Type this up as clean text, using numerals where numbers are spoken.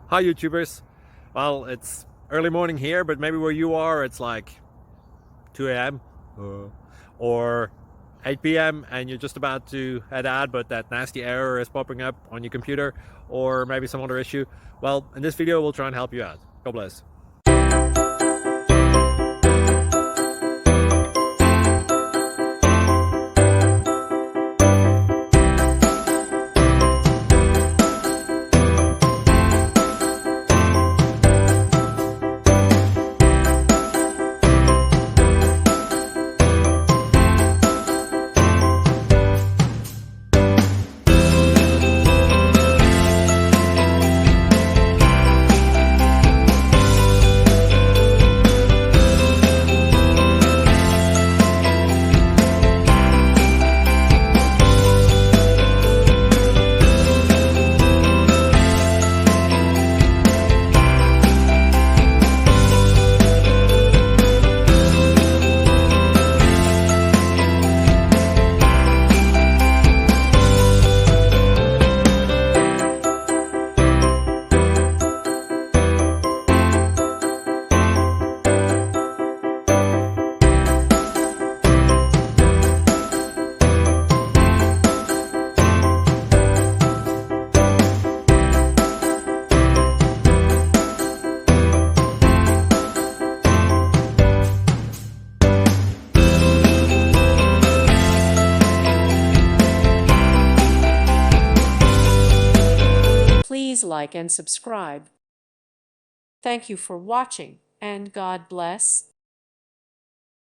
Hi YouTubers. Well, it's early morning here, but maybe where you are it's like 2 a.m. or 8 p.m. and you're just about to head out, but that nasty error is popping up on your computer, or maybe some other issue. Well, in this video we'll try and help you out. God bless. Please like and subscribe. Thank you for watching, and God bless.